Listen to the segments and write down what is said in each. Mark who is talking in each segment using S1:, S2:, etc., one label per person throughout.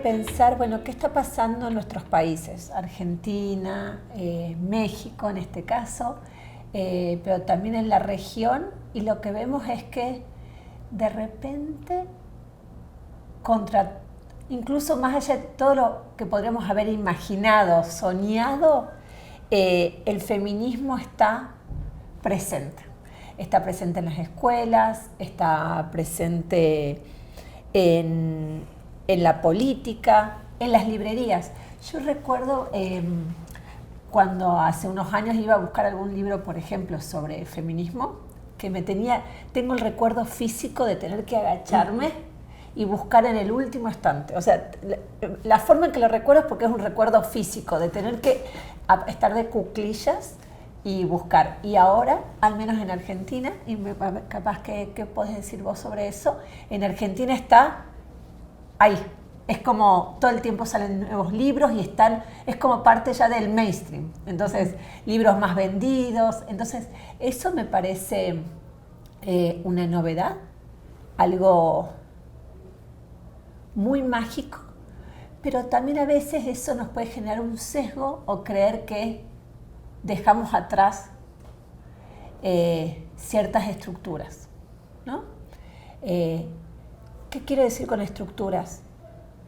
S1: pensar, bueno, ¿qué está pasando en nuestros países? Argentina, México en este caso, pero también en la región, y lo que vemos es que de repente, incluso más allá de todo lo que podríamos haber imaginado, soñado, el feminismo está presente. Está presente en las escuelas, está presente en la política, en las librerías. Yo recuerdo cuando hace unos años iba a buscar algún libro, por ejemplo, sobre feminismo, que tengo el recuerdo físico de tener que agacharme y buscar en el último estante. O sea, la forma en que lo recuerdo es porque es un recuerdo físico, de tener que estar de cuclillas y buscar. Y ahora, al menos en Argentina, y capaz que podés decir vos sobre eso, en Argentina está ahí. Es como todo el tiempo salen nuevos libros y es como parte ya del mainstream. Entonces, libros más vendidos. Entonces, eso me parece una novedad, algo muy mágico, pero también a veces eso nos puede generar un sesgo o creer que dejamos atrás ciertas estructuras, ¿no? ¿Qué quiero decir con estructuras?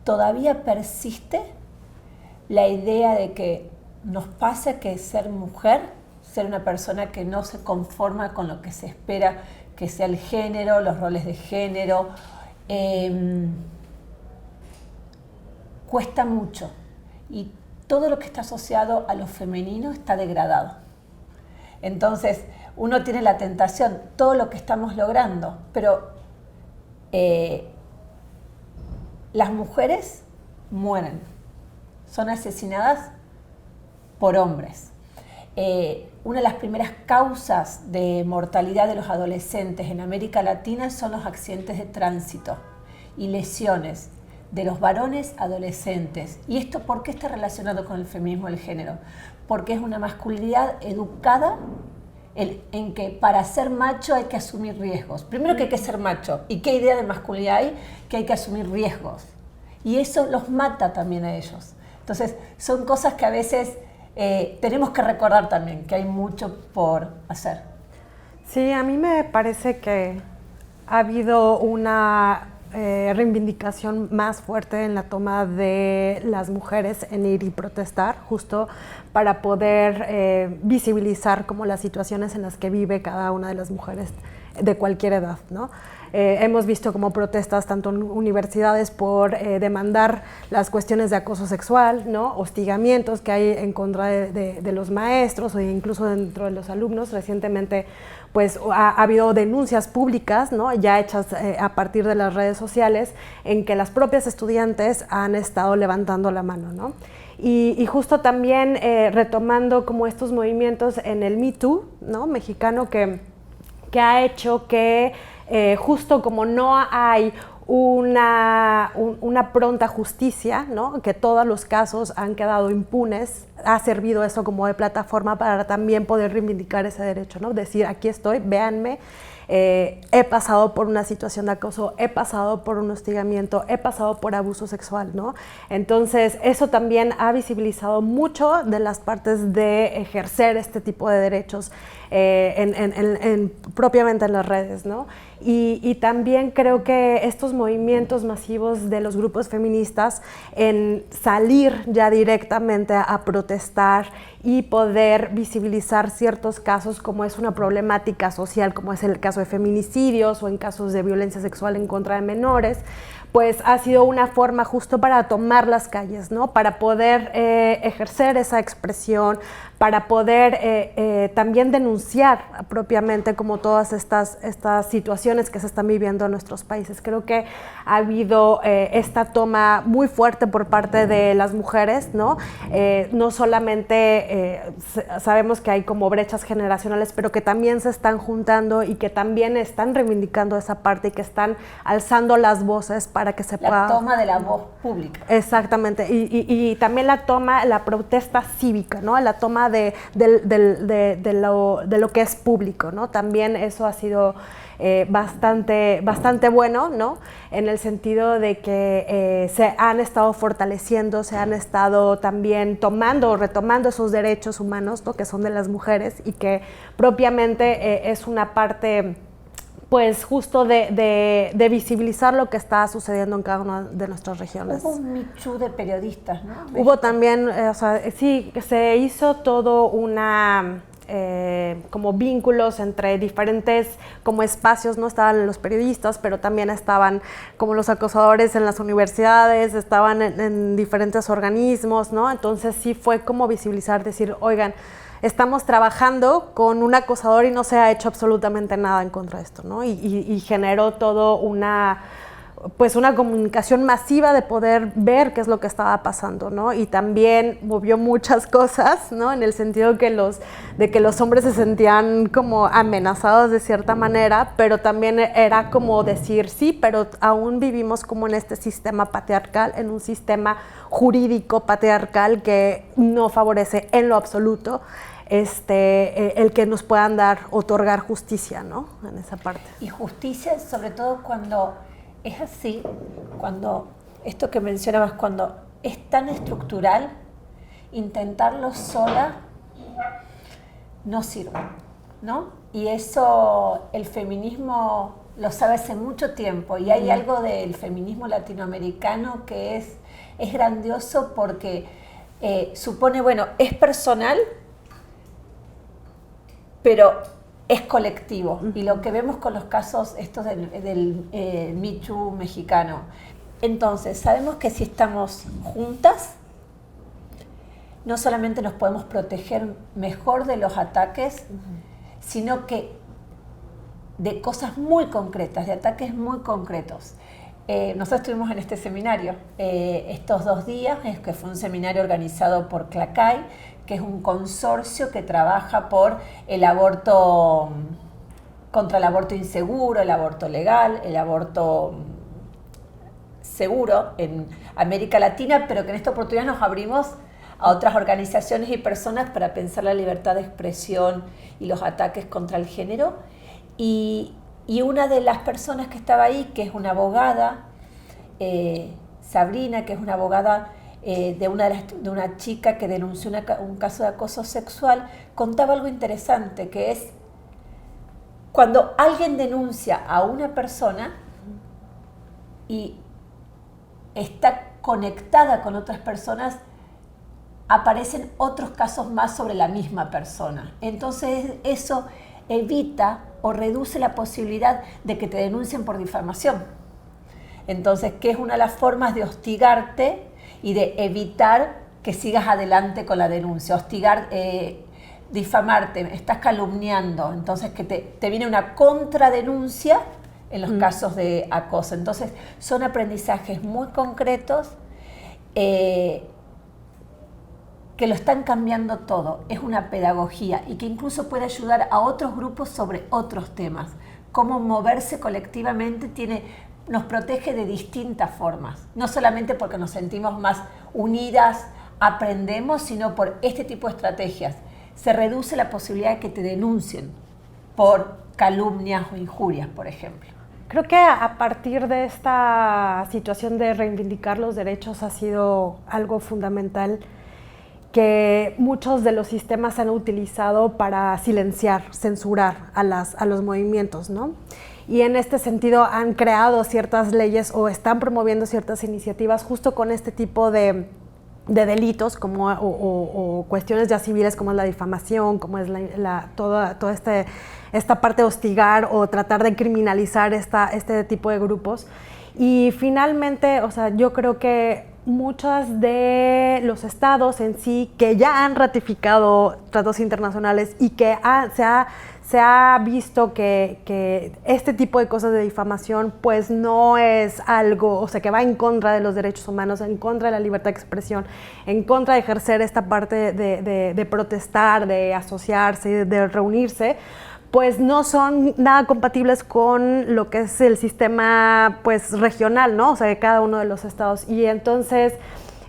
S1: Todavía persiste la idea de que nos pasa que ser mujer, ser una persona que no se conforma con lo que se espera que sea el género, los roles de género, cuesta mucho, y todo lo que está asociado a lo femenino está degradado. Entonces, uno tiene la tentación, todo lo que estamos logrando, pero las mujeres mueren, son asesinadas por hombres. Una de las primeras causas de mortalidad de los adolescentes en América Latina son los accidentes de tránsito y lesiones de los varones adolescentes. ¿Y esto por qué está relacionado con el feminismo del género? Porque es una masculinidad educada en que para ser macho hay que asumir riesgos. Primero que hay que ser macho. ¿Y qué idea de masculinidad hay? Que hay que asumir riesgos. Y eso los mata también a ellos. Entonces, son cosas que a veces tenemos que recordar también, que hay mucho por hacer.
S2: Sí, a mí me parece que ha habido una reivindicación más fuerte en la toma de las mujeres en ir y protestar, justo para poder visibilizar como las situaciones en las que vive cada una de las mujeres de cualquier edad, ¿no? Hemos visto como protestas tanto en universidades por demandar las cuestiones de acoso sexual, ¿no? Hostigamientos que hay en contra de los maestros o incluso dentro de los alumnos. Recientemente pues ha habido denuncias públicas, ¿no? Ya hechas a partir de las redes sociales, en que las propias estudiantes han estado levantando la mano, ¿no? Y justo también retomando como estos movimientos en el Me Too, ¿no? Mexicano, que ha hecho que justo como no hay una pronta justicia, ¿no? Que todos los casos han quedado impunes, ha servido eso como de plataforma para también poder reivindicar ese derecho, ¿no? Decir, aquí estoy, véanme, he pasado por una situación de acoso, he pasado por un hostigamiento, he pasado por abuso sexual, ¿no? Entonces, eso también ha visibilizado mucho de las partes de ejercer este tipo de derechos propiamente en las redes, ¿no? Y también creo que estos movimientos masivos de los grupos feministas en salir ya directamente a protestar y poder visibilizar ciertos casos como es una problemática social, como es el caso de feminicidios o en casos de violencia sexual en contra de menores, pues ha sido una forma justo para tomar las calles, ¿no? Para poder ejercer esa expresión, para poder también denunciar propiamente como todas estas situaciones que se están viviendo en nuestros países. Creo que ha habido esta toma muy fuerte por parte de las mujeres, ¿no? No solamente sabemos que hay como brechas generacionales, pero que también se están juntando y que también están reivindicando esa parte y que están alzando las voces para que se pueda...
S1: La toma de la voz pública.
S2: Exactamente, y también la protesta cívica, ¿no? La toma de lo que es público, ¿no? También eso ha sido bastante bueno, ¿no? En el sentido de que se han estado fortaleciendo, se han estado también retomando esos derechos humanos, ¿no? Que son de las mujeres y que propiamente es una parte, pues justo de visibilizar lo que está sucediendo en cada una de nuestras regiones.
S1: Hubo un Me Too de periodistas, ¿no?
S2: Hubo también, sí, se hizo todo como vínculos entre diferentes como espacios, ¿no? Estaban los periodistas, pero también estaban como los acosadores en las universidades, estaban en diferentes organismos, ¿no? Entonces sí fue como visibilizar, decir, oigan, estamos trabajando con un acosador y no se ha hecho absolutamente nada en contra de esto, ¿no? Y generó todo una comunicación masiva de poder ver qué es lo que estaba pasando, ¿no? Y también movió muchas cosas, ¿no? En el sentido de que los hombres se sentían como amenazados de cierta manera, pero también era como decir, sí, pero aún vivimos como en este sistema patriarcal, en un sistema jurídico patriarcal que no favorece en lo absoluto el que nos puedan otorgar justicia, ¿no? En esa parte.
S1: Y justicia sobre todo cuando es así, cuando esto que mencionabas, cuando es tan estructural, intentarlo sola no sirve, ¿no? Y eso el feminismo lo sabe hace mucho tiempo, y hay algo del feminismo latinoamericano que es grandioso porque supone, bueno, es personal, pero es colectivo, y lo que vemos con los casos estos del Me Too mexicano. Entonces, sabemos que si estamos juntas, no solamente nos podemos proteger mejor de los ataques, sino que de cosas muy concretas, de ataques muy concretos. Nosotros estuvimos en este seminario estos 2 días, que fue un seminario organizado por CLACAI, que es un consorcio que trabaja por el aborto, contra el aborto inseguro, el aborto legal, el aborto seguro en América Latina, pero que en esta oportunidad nos abrimos a otras organizaciones y personas para pensar la libertad de expresión y los ataques contra el género. Y una de las personas que estaba ahí, que es una abogada, Sabrina, que es una abogada de una chica que denunció un caso de acoso sexual, contaba algo interesante, que es cuando alguien denuncia a una persona y está conectada con otras personas, aparecen otros casos más sobre la misma persona. Entonces eso evita o reduce la posibilidad de que te denuncien por difamación. Entonces, que es una de las formas de hostigarte y de evitar que sigas adelante con la denuncia. Hostigar, difamarte, estás calumniando, entonces que te viene una contradenuncia en los casos de acoso. Entonces, son aprendizajes muy concretos que lo están cambiando todo. Es una pedagogía y que incluso puede ayudar a otros grupos sobre otros temas. Cómo moverse colectivamente nos protege de distintas formas. No solamente porque nos sentimos más unidas, aprendemos, sino por este tipo de estrategias. Se reduce la posibilidad de que te denuncien por calumnias o injurias, por ejemplo.
S2: Creo que a partir de esta situación de reivindicar los derechos ha sido algo fundamental que muchos de los sistemas han utilizado para silenciar, censurar a los movimientos, ¿no? Y en este sentido han creado ciertas leyes o están promoviendo ciertas iniciativas justo con este tipo de delitos como, o cuestiones ya civiles como es la difamación, como es toda esta parte de hostigar o tratar de criminalizar este tipo de grupos. Y finalmente, o sea, yo creo que muchos de los estados en sí que ya han ratificado tratados internacionales y que se ha visto que este tipo de cosas de difamación pues no es algo, o sea, que va en contra de los derechos humanos, en contra de la libertad de expresión, en contra de ejercer esta parte de protestar, de asociarse, de reunirse, pues no son nada compatibles con lo que es el sistema pues regional, ¿no? O sea, de cada uno de los estados. Y entonces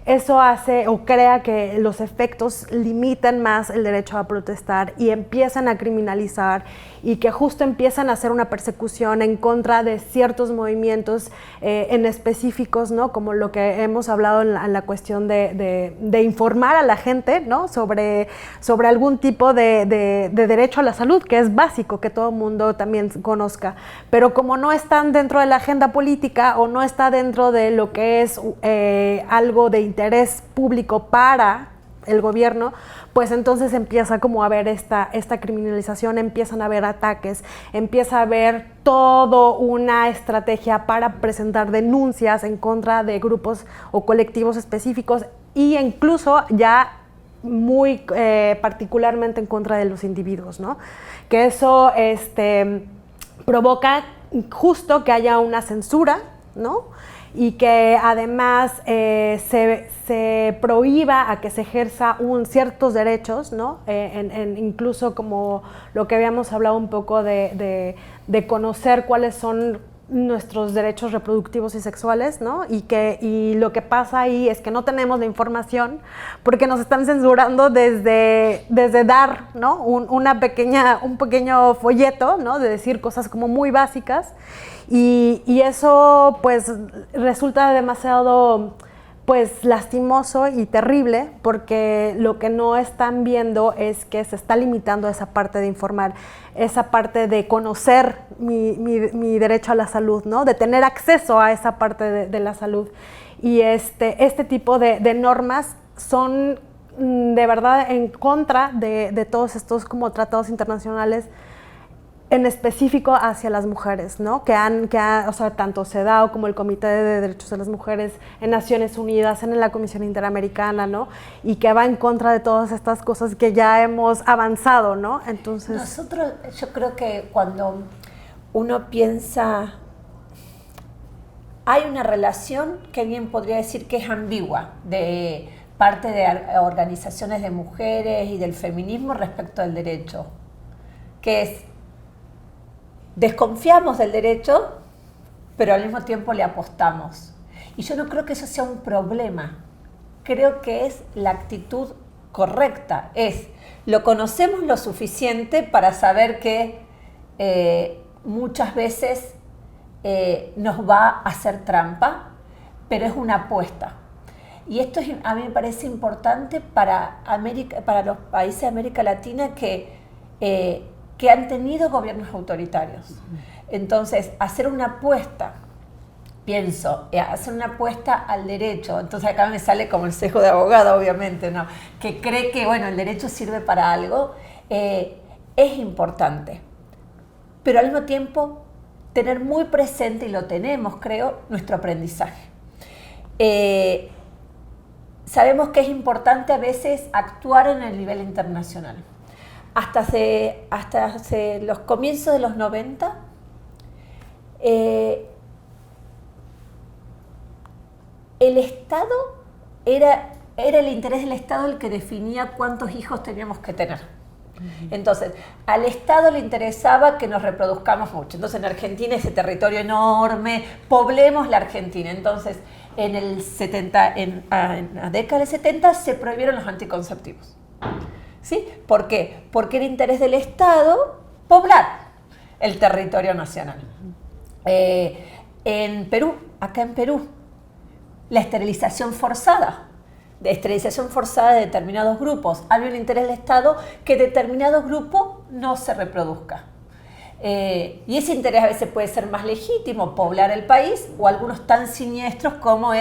S2: eso hace o crea que los efectos limitan más el derecho a protestar y empiezan a criminalizar, y que justo empiezan a hacer una persecución en contra de ciertos movimientos en específicos, ¿no? Como lo que hemos hablado en la cuestión de informar a la gente, ¿no? sobre algún tipo de derecho a la salud, que es básico, que todo el mundo también conozca. Pero como no están dentro de la agenda política o no está dentro de lo que es algo de interés público para el gobierno, pues entonces empieza como a haber esta criminalización, empiezan a haber ataques, empieza a haber toda una estrategia para presentar denuncias en contra de grupos o colectivos específicos, e incluso ya muy particularmente en contra de los individuos, ¿no? Que eso provoca justo que haya una censura, ¿no? Y que además se prohíba a que se ejerza ciertos derechos, ¿no? Incluso como lo que habíamos hablado un poco de conocer cuáles son nuestros derechos reproductivos y sexuales, ¿no? Y lo que pasa ahí es que no tenemos la información porque nos están censurando desde dar, ¿no? un pequeño folleto, ¿no? De decir cosas como muy básicas, y eso pues resulta demasiado pues lastimoso y terrible, porque lo que no están viendo es que se está limitando esa parte de informar, esa parte de conocer mi derecho a la salud, ¿no? De tener acceso a esa parte de la salud. Y este tipo de normas son de verdad en contra de todos estos como tratados internacionales, en específico hacia las mujeres, ¿no? Que o sea, tanto CEDAW como el Comité de Derechos de las Mujeres en Naciones Unidas, en la Comisión Interamericana, ¿no? Y que va en contra de todas estas cosas que ya hemos avanzado, ¿no? Entonces,
S1: yo creo que cuando uno piensa, hay una relación que alguien podría decir que es ambigua de parte de organizaciones de mujeres y del feminismo respecto al derecho, que es: desconfiamos del derecho, pero al mismo tiempo le apostamos. Y yo no creo que eso sea un problema. Creo que es la actitud correcta. Lo conocemos lo suficiente para saber que muchas veces nos va a hacer trampa, pero es una apuesta. Y esto a mí me parece importante para los países de América Latina que han tenido gobiernos autoritarios. Entonces, hacer una apuesta, hacer una apuesta al derecho, entonces acá me sale como el sesgo de abogada, obviamente, ¿no? Que cree que, bueno, el derecho sirve para algo, es importante. Pero al mismo tiempo, tener muy presente, y lo tenemos, creo, nuestro aprendizaje. Sabemos que es importante a veces actuar en el nivel internacional. Hasta hace los comienzos de los 90, el Estado era el interés del Estado el que definía cuántos hijos teníamos que tener. Entonces, al Estado le interesaba que nos reproduzcamos mucho. Entonces, en Argentina, ese territorio enorme, poblemos la Argentina. Entonces, en la década del 70 se prohibieron los anticonceptivos. ¿Sí? ¿Por qué? Porque era interés del Estado poblar el territorio nacional. Acá en Perú, la esterilización forzada de determinados grupos. Había un interés del Estado que determinado grupo no se reproduzca. Y ese interés a veces puede ser más legítimo, poblar el país, o algunos tan siniestros como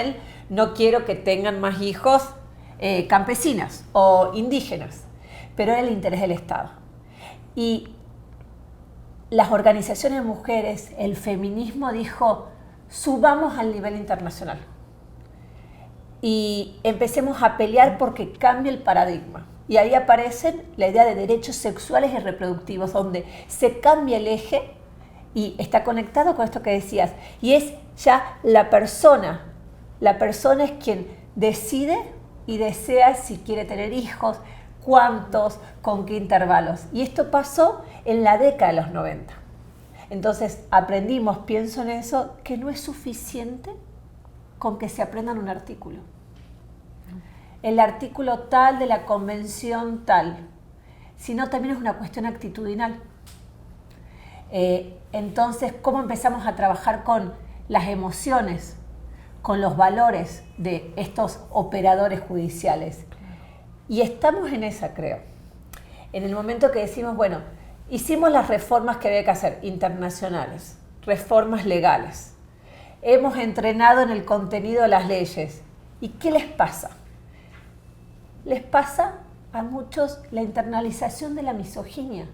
S1: no quiero que tengan más hijos campesinas o indígenas. Pero era el interés del Estado. Y las organizaciones de mujeres, el feminismo dijo: subamos al nivel internacional y empecemos a pelear porque cambie el paradigma. Y ahí aparecen la idea de derechos sexuales y reproductivos, donde se cambia el eje y está conectado con esto que decías. Y es ya la persona es quien decide y desea si quiere tener hijos. cuántos, con qué intervalos. Y esto pasó en la década de los 90. Entonces aprendimos, pienso en eso, que no es suficiente con que se aprendan un artículo. El artículo tal de la convención tal, sino también es una cuestión actitudinal. Entonces, ¿cómo empezamos a trabajar con las emociones, con los valores de estos operadores judiciales? Y estamos en esa, creo. En el momento que decimos, bueno, hicimos las reformas que había que hacer, internacionales, reformas legales. Hemos entrenado en el contenido de las leyes. ¿Y qué les pasa? Les pasa a muchos la internalización de la misoginia.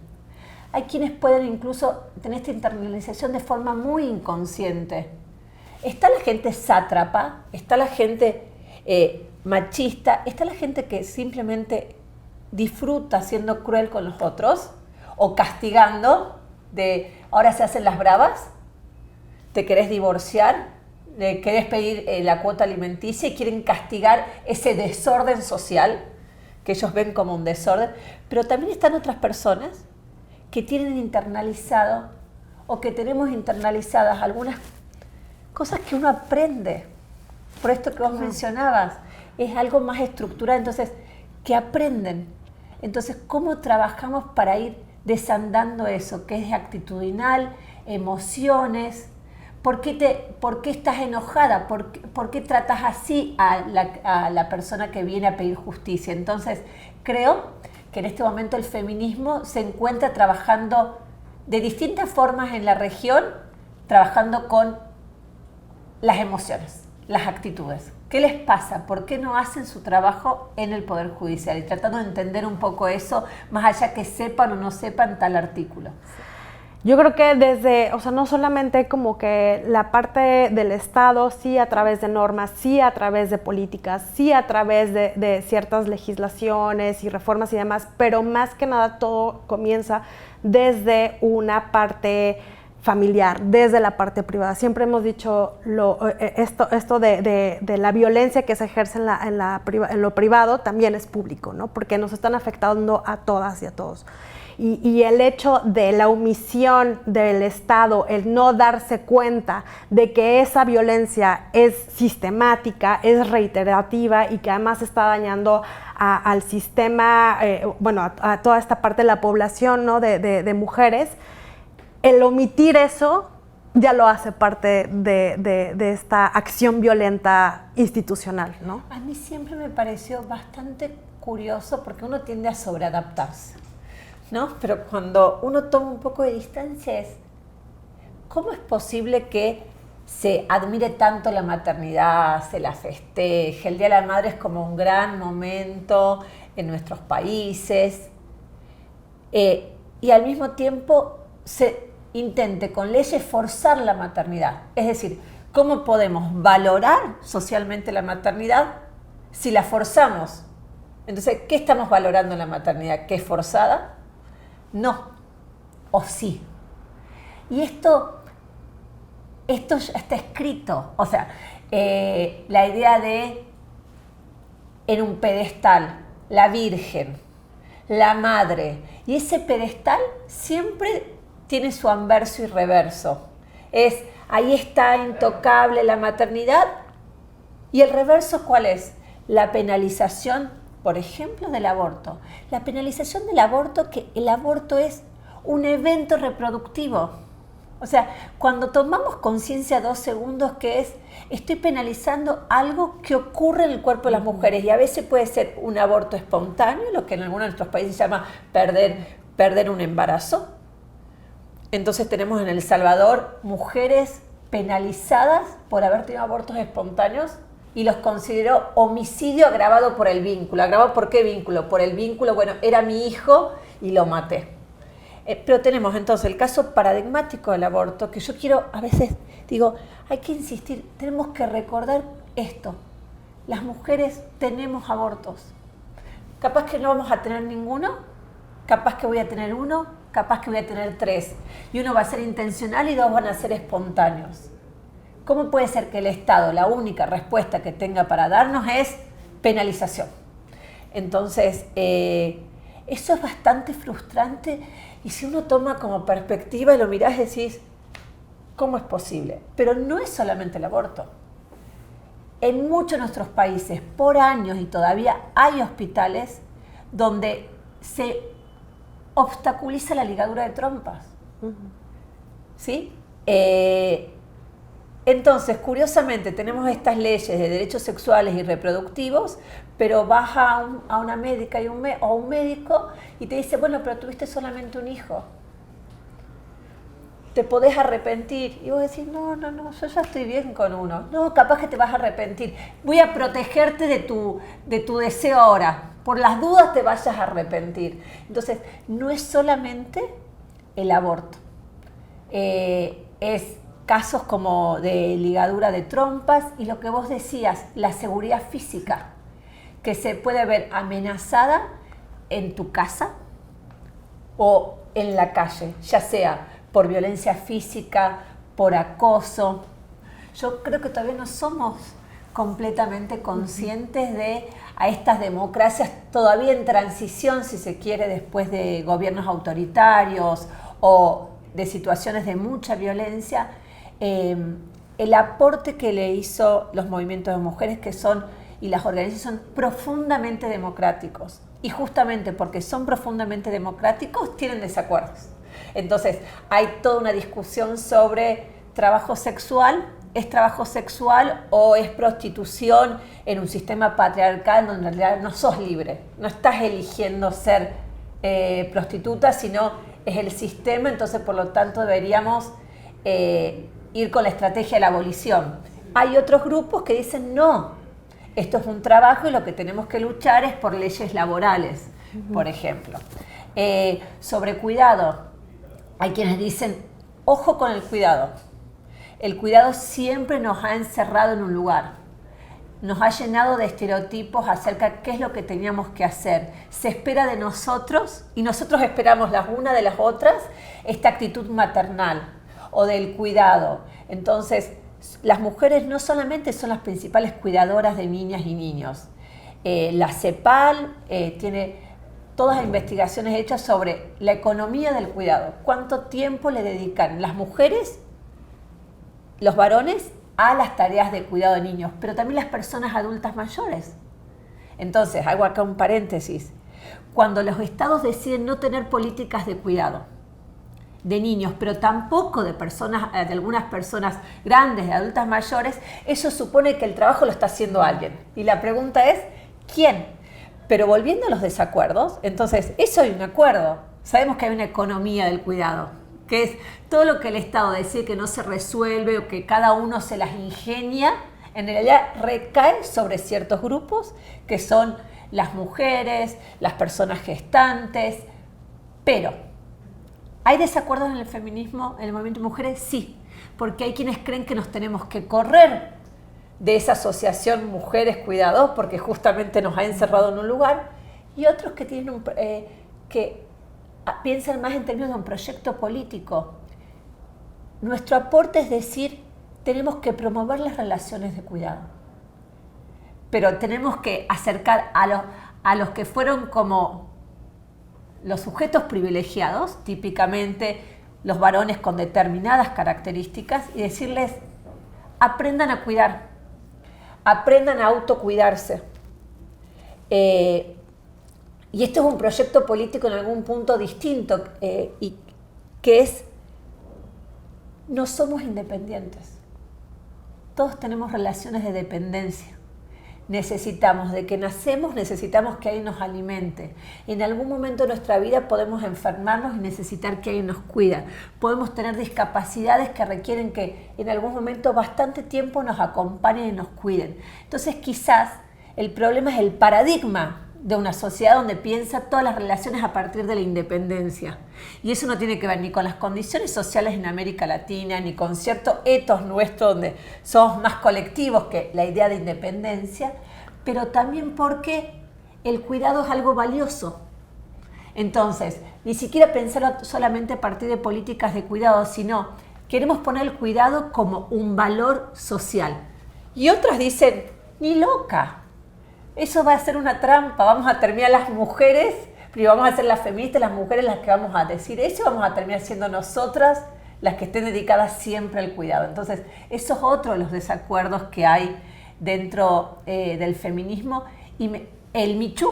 S1: Hay quienes pueden incluso tener esta internalización de forma muy inconsciente. Está la gente sátrapa, está la gente machista, está la gente que simplemente disfruta siendo cruel con los otros o castigando, de ahora se hacen las bravas, te querés divorciar, querés pedir la cuota alimenticia y quieren castigar ese desorden social que ellos ven como un desorden. Pero también están otras personas que tienen internalizado o que tenemos internalizadas algunas cosas que uno aprende. Por esto que vos mencionabas, es algo más estructural, entonces, que aprenden. Entonces, ¿cómo trabajamos para ir desandando eso? Que es actitudinal, emociones. ¿Por qué estás enojada? ¿Por qué tratas así a la persona que viene a pedir justicia? Entonces, creo que en este momento el feminismo se encuentra trabajando de distintas formas en la región, trabajando con las emociones, las actitudes. ¿Qué les pasa? ¿Por qué no hacen su trabajo en el Poder Judicial? Y tratando de entender un poco eso, más allá que sepan o no sepan tal artículo.
S2: Yo creo que desde, o sea, no solamente como que la parte del Estado, sí a través de normas, sí a través de políticas, sí a través de ciertas legislaciones y reformas y demás, pero más que nada todo comienza desde una parte familiar, desde la parte privada. Siempre hemos dicho esto de la violencia que se ejerce en lo privado también es público, ¿no? Porque nos están afectando a todas y a todos. Y el hecho de la omisión del Estado, el no darse cuenta de que esa violencia es sistemática, es reiterativa y que además está dañando al sistema, a toda esta parte de la población, ¿no? de mujeres, el omitir eso ya lo hace parte de esta acción violenta institucional, ¿no?
S1: A mí siempre me pareció bastante curioso porque uno tiende a sobreadaptarse, ¿no? Pero cuando uno toma un poco de distancia es, ¿cómo es posible que se admire tanto la maternidad, se la festeje? El Día de la Madre es como un gran momento en nuestros países y al mismo tiempo se intente con leyes forzar la maternidad. Es decir, ¿cómo podemos valorar socialmente la maternidad si la forzamos? Entonces, ¿qué estamos valorando en la maternidad? ¿Que es forzada? No, o sí. Y esto ya está escrito. O sea, la idea de en un pedestal, la Virgen, la Madre, y ese pedestal siempre tiene su anverso y reverso. Ahí está intocable la maternidad, y el reverso, ¿cuál es? La penalización, por ejemplo, del aborto. La penalización del aborto, que el aborto es un evento reproductivo. O sea, cuando tomamos conciencia 2 segundos que estoy penalizando algo que ocurre en el cuerpo de las mujeres, y a veces puede ser un aborto espontáneo, lo que en algunos de nuestros países se llama perder un embarazo. Entonces tenemos en El Salvador mujeres penalizadas por haber tenido abortos espontáneos y los consideró homicidio agravado por el vínculo. ¿Agravado por qué vínculo? Por el vínculo, bueno, era mi hijo y lo maté. Pero tenemos entonces el caso paradigmático del aborto, que yo quiero, a veces digo, hay que insistir, tenemos que recordar esto. Las mujeres tenemos abortos. Capaz que no vamos a tener ninguno, capaz que voy a tener 1, capaz que voy a tener 3. Y 1 va a ser intencional y 2 van a ser espontáneos. ¿Cómo puede ser que el Estado, la única respuesta que tenga para darnos es penalización? Entonces, eso es bastante frustrante y si uno toma como perspectiva y lo mirás y decís, ¿cómo es posible? Pero no es solamente el aborto. En muchos de nuestros países, por años, y todavía hay hospitales donde se obstaculiza la ligadura de trompas. ¿Sí? Entonces, curiosamente, tenemos estas leyes de derechos sexuales y reproductivos, pero vas a una médica o un médico y te dice, bueno, pero tuviste solamente un hijo. Te podés arrepentir. Y vos decís, no, yo ya estoy bien con uno. No, capaz que te vas a arrepentir. Voy a protegerte de tu deseo ahora. Por las dudas te vayas a arrepentir. Entonces, no es solamente el aborto. Es casos como de ligadura de trompas y lo que vos decías, la seguridad física, que se puede ver amenazada en tu casa o en la calle, ya sea por violencia física, por acoso. Yo creo que todavía no somos completamente conscientes de a estas democracias todavía en transición, si se quiere, después de gobiernos autoritarios o de situaciones de mucha violencia, el aporte que le hizo los movimientos de mujeres y las organizaciones son profundamente democráticos. Y justamente porque son profundamente democráticos, tienen desacuerdos. Entonces, hay toda una discusión sobre trabajo sexual. ¿Es trabajo sexual o es prostitución en un sistema patriarcal donde en realidad no sos libre? No estás eligiendo ser prostituta, sino es el sistema. Entonces, por lo tanto, deberíamos ir con la estrategia de la abolición. Hay otros grupos que dicen no, esto es un trabajo y lo que tenemos que luchar es por leyes laborales, por ejemplo. Sobre cuidado, hay quienes dicen, ojo con el cuidado. El cuidado siempre nos ha encerrado en un lugar, nos ha llenado de estereotipos acerca de qué es lo que teníamos que hacer. Se espera de nosotros y nosotros esperamos las unas de las otras esta actitud maternal o del cuidado. Entonces, las mujeres no solamente son las principales cuidadoras de niñas y niños. La CEPAL tiene todas las investigaciones hechas sobre la economía del cuidado. ¿Cuánto tiempo le dedican las mujeres, los varones, a las tareas de cuidado de niños? Pero también las personas adultas mayores. Entonces, hago acá un paréntesis. Cuando los estados deciden no tener políticas de cuidado de niños, pero tampoco de algunas personas grandes, de adultas mayores, eso supone que el trabajo lo está haciendo alguien. Y la pregunta es, ¿quién? Pero volviendo a los desacuerdos, entonces, eso hay un acuerdo. Sabemos que hay una economía del cuidado, que es todo lo que el Estado decide que no se resuelve o que cada uno se las ingenia, en realidad recae sobre ciertos grupos, que son las mujeres, las personas gestantes, pero ¿hay desacuerdos en el feminismo, en el movimiento de mujeres? Sí, porque hay quienes creen que nos tenemos que correr de esa asociación Mujeres Cuidados porque justamente nos ha encerrado en un lugar, y otros que tienen que piensan más en términos de un proyecto político. Nuestro aporte es decir, tenemos que promover las relaciones de cuidado, pero tenemos que acercar a los que fueron como los sujetos privilegiados, típicamente los varones con determinadas características, y decirles, aprendan a cuidar, aprendan a autocuidarse. Y esto es un proyecto político en algún punto distinto, y que es, no somos independientes. Todos tenemos relaciones de dependencia. Necesitamos, de que nacemos, necesitamos que alguien nos alimente. En algún momento de nuestra vida podemos enfermarnos y necesitar que alguien nos cuida. Podemos tener discapacidades que requieren que en algún momento bastante tiempo nos acompañen y nos cuiden. Entonces quizás el problema es el paradigma de una sociedad donde piensa todas las relaciones a partir de la independencia. Y eso no tiene que ver ni con las condiciones sociales en América Latina, ni con cierto ethos nuestro donde somos más colectivos que la idea de independencia, pero también porque el cuidado es algo valioso. Entonces, ni siquiera pensar solamente a partir de políticas de cuidado, sino queremos poner el cuidado como un valor social. Y otras dicen, ni loca. eso va a ser una trampa, vamos a terminar las mujeres, pero vamos a ser las feministas, las mujeres las que vamos a decir eso, vamos a terminar siendo nosotras las que estén dedicadas siempre al cuidado. Entonces, eso es otro de los desacuerdos que hay dentro del feminismo. Y el Michú,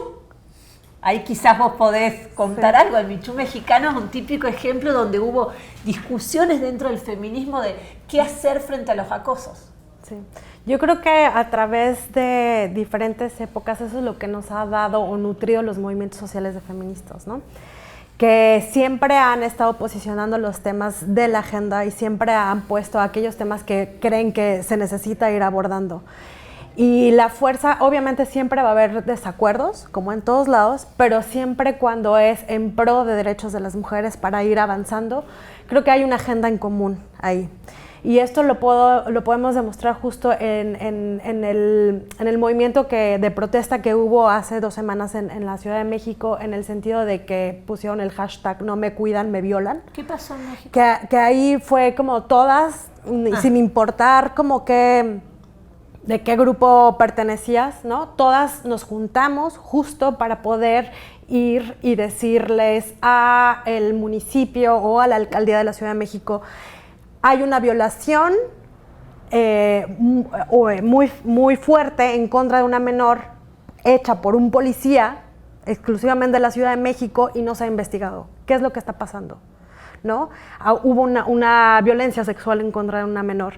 S1: ahí quizás vos podés contar algo. El Michú mexicano es un típico ejemplo donde hubo discusiones dentro del feminismo de qué hacer frente a los acosos.
S2: Sí. Yo creo que a través de diferentes épocas eso es lo que nos ha dado o nutrido los movimientos sociales de feministas, ¿no? Que siempre han estado posicionando los temas de la agenda y siempre han puesto aquellos temas que creen que se necesita ir abordando. Y la fuerza, obviamente siempre va a haber desacuerdos, como en todos lados, pero siempre cuando es en pro de derechos de las mujeres para ir avanzando, creo que hay una agenda en común ahí. Y esto lo podemos demostrar justo en el movimiento de protesta que hubo hace 2 semanas en la Ciudad de México, en el sentido de que pusieron el hashtag no me cuidan, me violan.
S1: ¿Qué pasó en México?
S2: Que ahí fue como todas, sin importar como que de qué grupo pertenecías, ¿no? Todas nos juntamos justo para poder ir y decirles a el municipio o a la alcaldía de la Ciudad de México: hay una violación muy fuerte en contra de una menor hecha por un policía exclusivamente de la Ciudad de México y no se ha investigado. ¿Qué es lo que está pasando? ¿No? Hubo una violencia sexual en contra de una menor.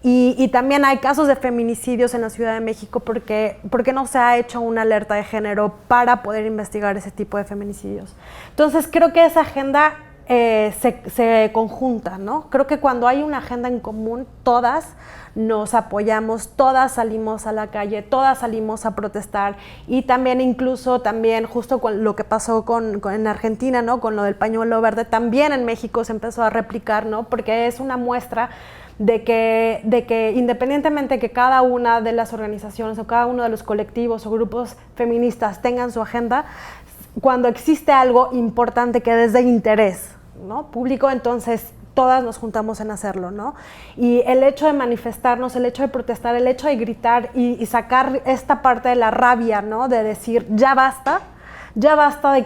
S2: Y también hay casos de feminicidios en la Ciudad de México porque no se ha hecho una alerta de género para poder investigar ese tipo de feminicidios. Entonces creo que esa agenda se conjunta, ¿no? Creo que cuando hay una agenda en común, todas nos apoyamos, todas salimos a la calle, todas salimos a protestar. Y también incluso justo con lo que pasó en Argentina, ¿no? Con lo del pañuelo verde, también en México se empezó a replicar, ¿no? Porque es una muestra de que independientemente que cada una de las organizaciones o cada uno de los colectivos o grupos feministas tengan su agenda, cuando existe algo importante que es de interés, ¿no? Público, entonces todas nos juntamos en hacerlo, ¿no? Y el hecho de manifestarnos, el hecho de protestar, el hecho de gritar y sacar esta parte de la rabia, ¿no? De decir, ya basta de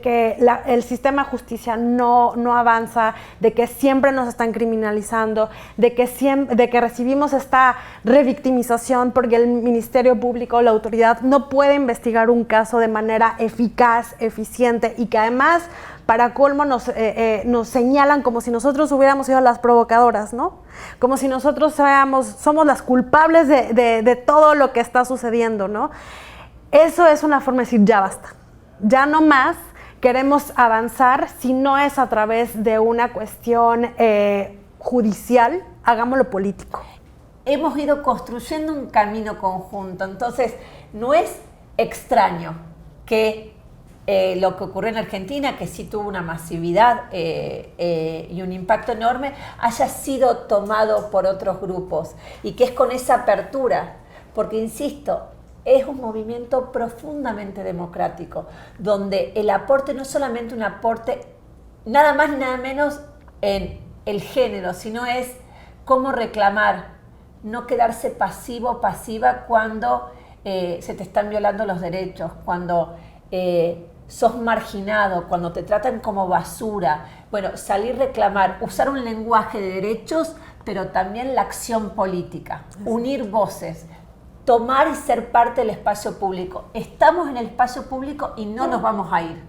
S2: que el sistema de justicia no avanza, de que siempre nos están criminalizando, de que recibimos esta revictimización porque el Ministerio Público o la autoridad no puede investigar un caso de manera eficaz, eficiente, y que además, para colmo, nos señalan como si nosotros hubiéramos sido las provocadoras, ¿no? Como si nosotros somos las culpables de todo lo que está sucediendo, ¿no? Eso es una forma de decir, ya basta. Ya no más queremos avanzar si no es a través de una cuestión judicial, hagámoslo político.
S1: Hemos ido construyendo un camino conjunto, entonces no es extraño que lo que ocurrió en Argentina, que sí tuvo una masividad y un impacto enorme, haya sido tomado por otros grupos y que es con esa apertura, porque insisto, es un movimiento profundamente democrático, donde el aporte no es solamente un aporte, nada más nada menos en el género, sino es cómo reclamar, no quedarse pasivo o pasiva cuando se te están violando los derechos, cuando sos marginado, cuando te tratan como basura. Bueno, salir a reclamar, usar un lenguaje de derechos, pero también la acción política, unir voces, tomar y ser parte del espacio público. Estamos en el espacio público y no nos vamos a ir.